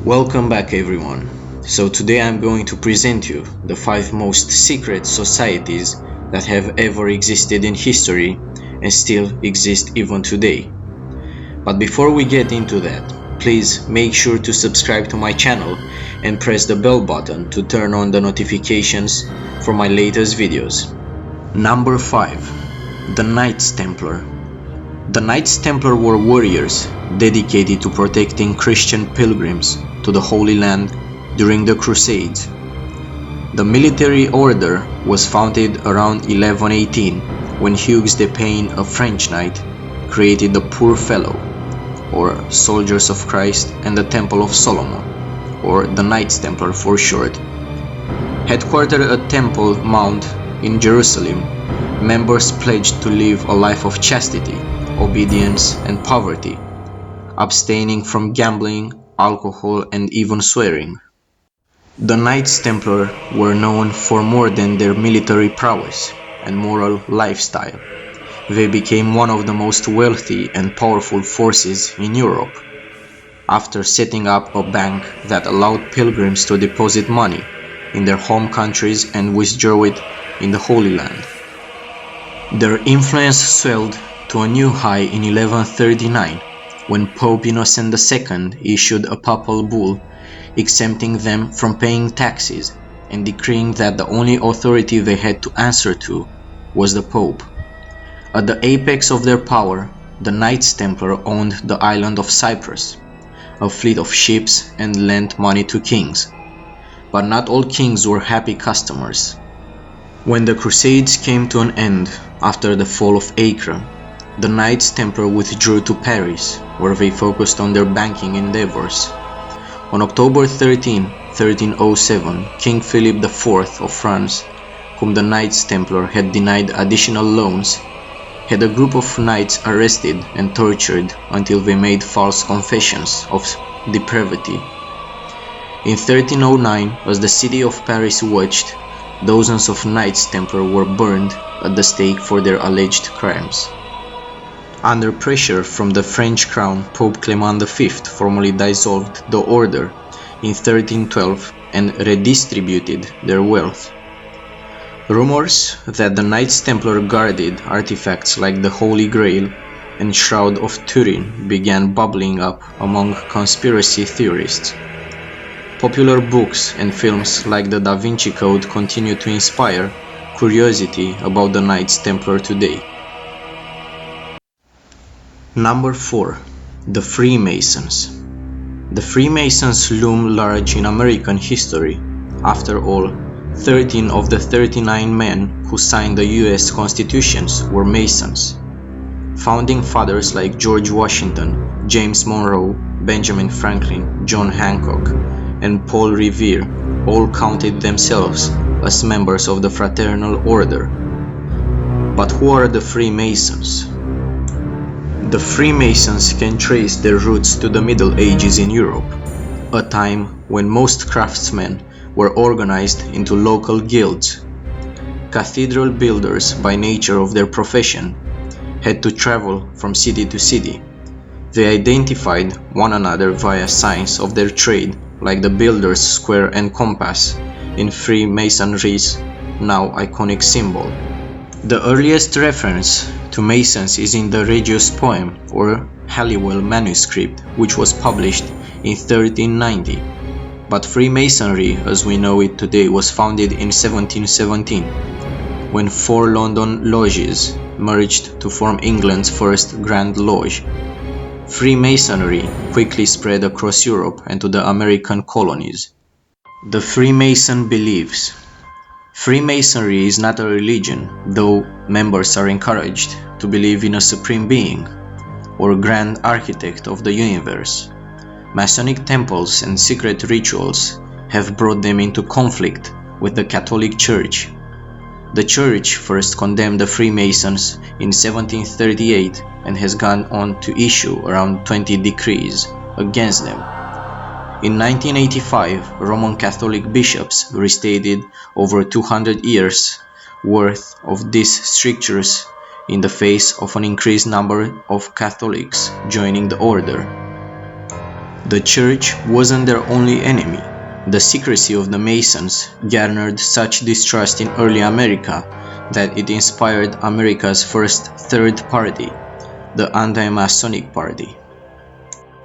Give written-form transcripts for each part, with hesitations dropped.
Welcome back everyone. So today I'm going to present you the 5 most secret societies that have ever existed in history and still exist even today. But before we get into that, please make sure to subscribe to my channel and press the bell button to turn on the notifications for my latest videos. Number 5. The Knights Templar. The Knights Templar were warriors dedicated to protecting Christian pilgrims to the Holy Land during the Crusades. The military order was founded around 1118 when Hugues de Payne, a French knight, created the Poor Fellow, or Soldiers of Christ, and the Temple of Solomon, or the Knights Templar for short. Headquartered at Temple Mount in Jerusalem, members pledged to live a life of chastity, obedience, and poverty, abstaining from gambling, alcohol, and even swearing. The Knights Templar were known for more than their military prowess and moral lifestyle. They became one of the most wealthy and powerful forces in Europe, after setting up a bank that allowed pilgrims to deposit money in their home countries and withdraw it in the Holy Land. Their influence swelled to a new high in 1139, when Pope Innocent II issued a papal bull exempting them from paying taxes and decreeing that the only authority they had to answer to was the Pope. At the apex of their power, the Knights Templar owned the island of Cyprus, a fleet of ships, and lent money to kings. But not all kings were happy customers. When the Crusades came to an end after the fall of Acre, the Knights Templar withdrew to Paris, where they focused on their banking endeavors. On October 13, 1307, King Philip IV of France, whom the Knights Templar had denied additional loans, had a group of knights arrested and tortured until they made false confessions of depravity. In 1309, as the city of Paris watched, dozens of Knights Templar were burned at the stake for their alleged crimes. Under pressure from the French crown, Pope Clement V formally dissolved the order in 1312 and redistributed their wealth. Rumors that the Knights Templar guarded artifacts like the Holy Grail and Shroud of Turin began bubbling up among conspiracy theorists. Popular books and films like the Da Vinci Code continue to inspire curiosity about the Knights Templar today. Number 4. The Freemasons. The Freemasons loom large in American history. After all, 13 of the 39 men who signed the US Constitutions were Masons. Founding fathers like George Washington, James Monroe, Benjamin Franklin, John Hancock, and Paul Revere all counted themselves as members of the Fraternal Order. But who are the Freemasons? The Freemasons can trace their roots to the Middle Ages in Europe, a time when most craftsmen were organized into local guilds. Cathedral builders, by nature of their profession, had to travel from city to city. They identified one another via signs of their trade, like the builder's square and compass in Freemasonry's now iconic symbol. The earliest reference to Masons is in the Regius poem, or Halliwell manuscript, which was published in 1390. But Freemasonry, as we know it today, was founded in 1717, when 4 London lodges merged to form England's first Grand Lodge. Freemasonry quickly spread across Europe and to the American colonies. The Freemason beliefs. Freemasonry is not a religion, though members are encouraged to believe in a supreme being, or grand architect of the universe. Masonic temples and secret rituals have brought them into conflict with the Catholic Church. The Church first condemned the Freemasons in 1738 and has gone on to issue around 20 decrees against them. In 1985, Roman Catholic bishops restated over 200 years' worth of these strictures in the face of an increased number of Catholics joining the order. The church wasn't their only enemy. The secrecy of the Masons garnered such distrust in early America that it inspired America's first third party, the Anti-Masonic Party.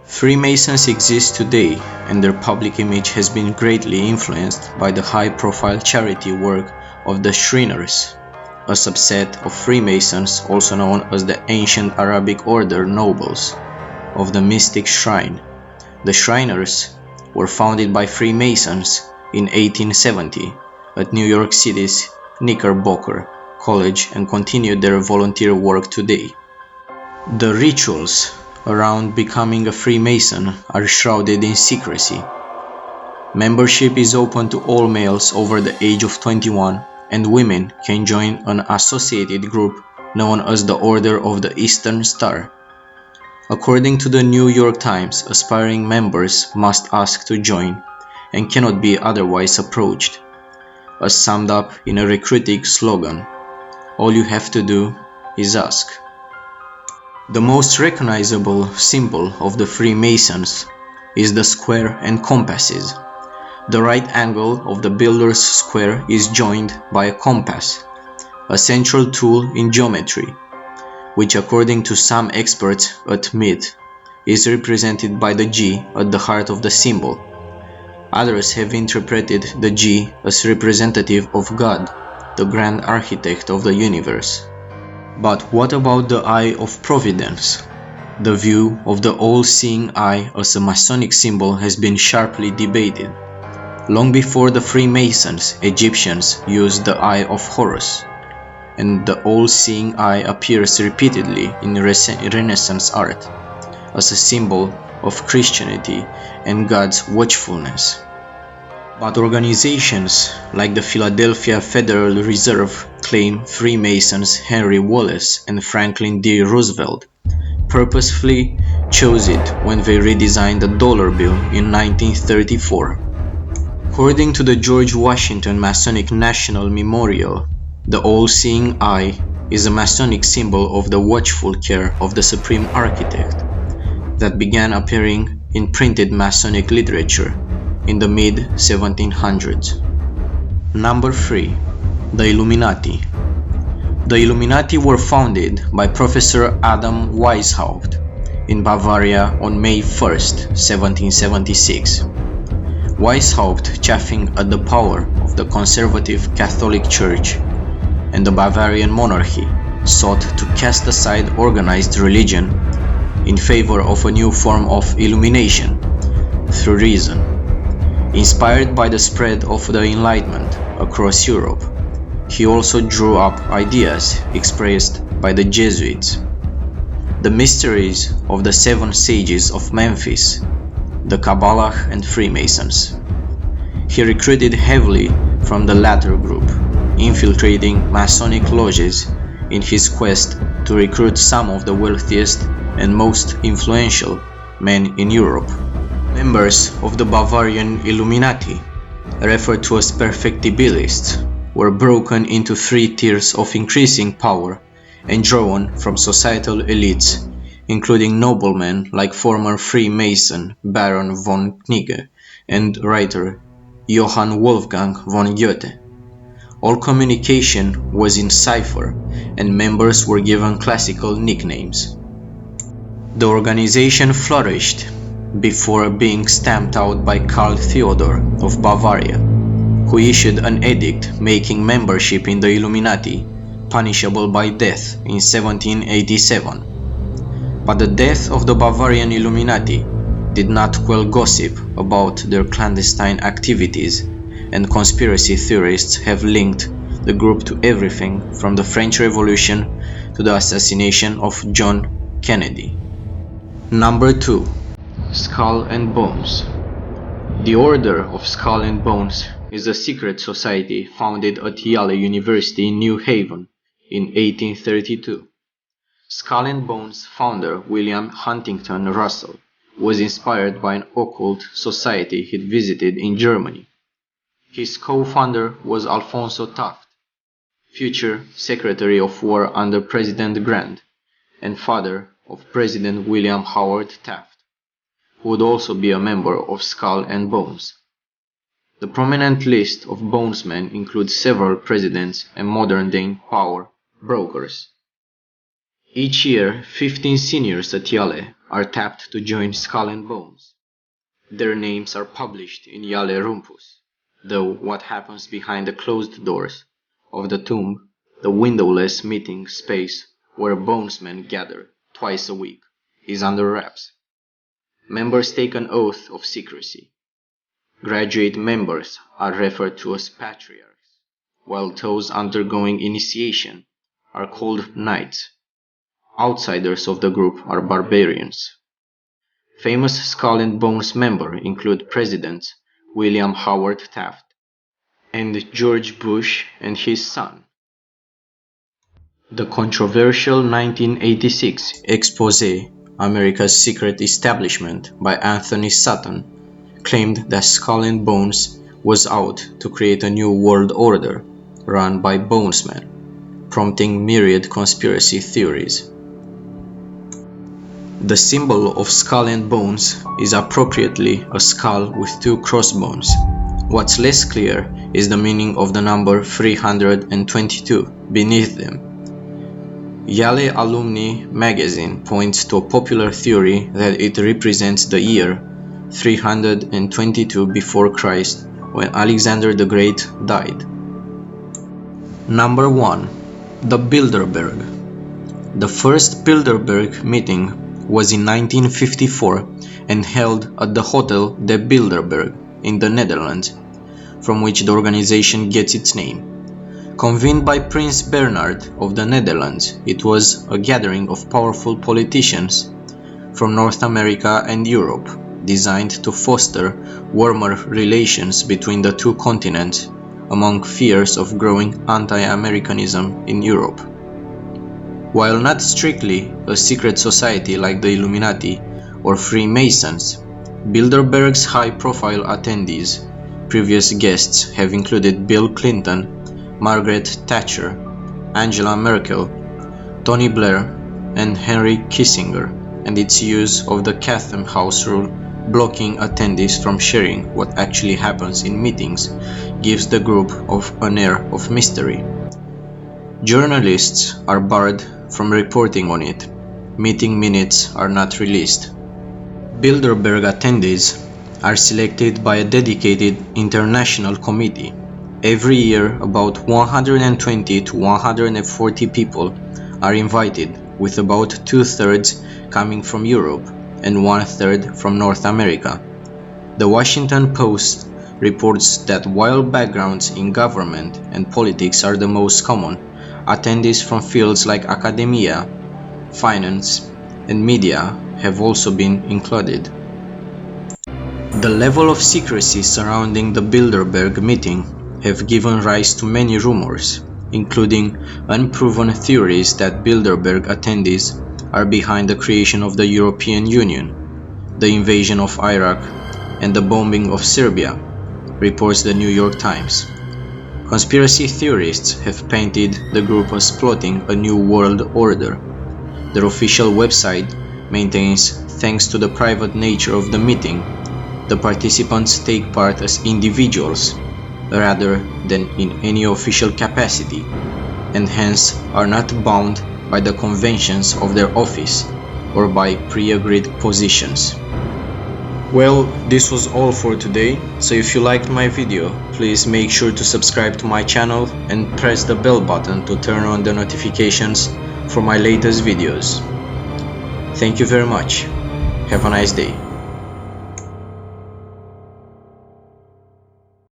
Freemasons exist today, and their public image has been greatly influenced by the high-profile charity work of the Shriners, a subset of Freemasons also known as the Ancient Arabic Order Nobles of the Mystic Shrine. The Shriners were founded by Freemasons in 1870 at New York City's Knickerbocker College and continued their volunteer work today. The rituals around becoming a Freemason are shrouded in secrecy. Membership is open to all males over the age of 21, and women can join an associated group known as the Order of the Eastern Star. According to the New York Times, aspiring members must ask to join and cannot be otherwise approached. As summed up in a recruiting slogan, all you have to do is ask. The most recognizable symbol of the Freemasons is the square and compasses. The right angle of the builder's square is joined by a compass, a central tool in geometry, which according to some experts admit is represented by the G at the heart of the symbol. Others have interpreted the G as representative of God, the grand architect of the universe. But what about the Eye of Providence? The view of the all-seeing eye as a Masonic symbol has been sharply debated. Long before the Freemasons, Egyptians used the Eye of Horus, and the all-seeing eye appears repeatedly in Renaissance art as a symbol of Christianity and God's watchfulness. But organizations like the Philadelphia Federal Reserve claim Freemasons Henry Wallace and Franklin D. Roosevelt purposefully chose it when they redesigned the dollar bill in 1934. According to the George Washington Masonic National Memorial, the all-seeing eye is a Masonic symbol of the watchful care of the Supreme Architect that began appearing in printed Masonic literature in the mid-1700s. Number 3. The Illuminati. The Illuminati were founded by Professor Adam Weishaupt in Bavaria on May 1, 1776. Weishaupt, chafing at the power of the conservative Catholic Church and the Bavarian monarchy, sought to cast aside organized religion in favor of a new form of illumination through reason. Inspired by the spread of the Enlightenment across Europe, he also drew up ideas expressed by the Jesuits. The mysteries of the Seven Sages of Memphis, the Kabbalah and Freemasons. He recruited heavily from the latter group, infiltrating Masonic lodges in his quest to recruit some of the wealthiest and most influential men in Europe. Members of the Bavarian Illuminati, referred to as perfectibilists, were broken into 3 tiers of increasing power and drawn from societal elites, including noblemen like former Freemason Baron von Knigge and writer Johann Wolfgang von Goethe. All communication was in cipher, and members were given classical nicknames. The organization flourished before being stamped out by Karl Theodor of Bavaria, who issued an edict making membership in the Illuminati punishable by death in 1787. But the death of the Bavarian Illuminati did not quell gossip about their clandestine activities, and conspiracy theorists have linked the group to everything from the French Revolution to the assassination of John Kennedy. Number 2. Skull and Bones. The Order of Skull and Bones is a secret society founded at Yale University in New Haven in 1832. Skull and Bones founder William Huntington Russell was inspired by an occult society he'd visited in Germany. His co-founder was Alphonso Taft, future Secretary of War under President Grant and father of President William Howard Taft, would also be a member of Skull and Bones. The prominent list of bonesmen includes several presidents and modern-day power brokers. Each year, 15 seniors at Yale are tapped to join Skull and Bones. Their names are published in Yale Rumpus, though what happens behind the closed doors of the tomb, the windowless meeting space where bonesmen gather twice a week, is under wraps. Members take an oath of secrecy. Graduate members are referred to as patriarchs, while those undergoing initiation are called knights. Outsiders of the group are barbarians. Famous Skull and Bones members include Presidents William Howard Taft and George Bush and his son. The controversial 1986 exposé, America's Secret Establishment by Anthony Sutton, claimed that Skull and Bones was out to create a new world order run by bonesmen, prompting myriad conspiracy theories. The symbol of Skull and Bones is appropriately a skull with two crossbones. What's less clear is the meaning of the number 322 beneath them. Yale Alumni magazine points to a popular theory that it represents the year 322 before Christ, when Alexander the Great died. Number 1. The Bilderberg. The first Bilderberg meeting was in 1954 and held at the Hotel de Bilderberg in the Netherlands, from which the organization gets its name. Convened by Prince Bernhard of the Netherlands, it was a gathering of powerful politicians from North America and Europe, designed to foster warmer relations between the two continents among fears of growing anti-Americanism in Europe. While not strictly a secret society like the Illuminati or Freemasons, Bilderberg's high-profile attendees, previous guests have included Bill Clinton, Margaret Thatcher, Angela Merkel, Tony Blair, and Henry Kissinger, and its use of the Chatham House rule blocking attendees from sharing what actually happens in meetings gives the group an air of mystery. Journalists are barred from reporting on it. Meeting minutes are not released. Bilderberg attendees are selected by a dedicated international committee. Every year, about 120 to 140 people are invited, with about 2/3 coming from Europe and 1/3 from North America. The Washington Post reports that while backgrounds in government and politics are the most common, attendees from fields like academia, finance, and media have also been included. The level of secrecy surrounding the Bilderberg meeting have given rise to many rumors, including unproven theories that Bilderberg attendees are behind the creation of the European Union, the invasion of Iraq, and the bombing of Serbia, reports the New York Times. Conspiracy theorists have painted the group as plotting a new world order. Their official website maintains, thanks to the private nature of the meeting, the participants take part as individuals rather than in any official capacity, and hence are not bound by the conventions of their office or by pre-agreed positions. Well, this was all for today, so if you liked my video, please make sure to subscribe to my channel and press the bell button to turn on the notifications for my latest videos. Thank you very much. Have a nice day.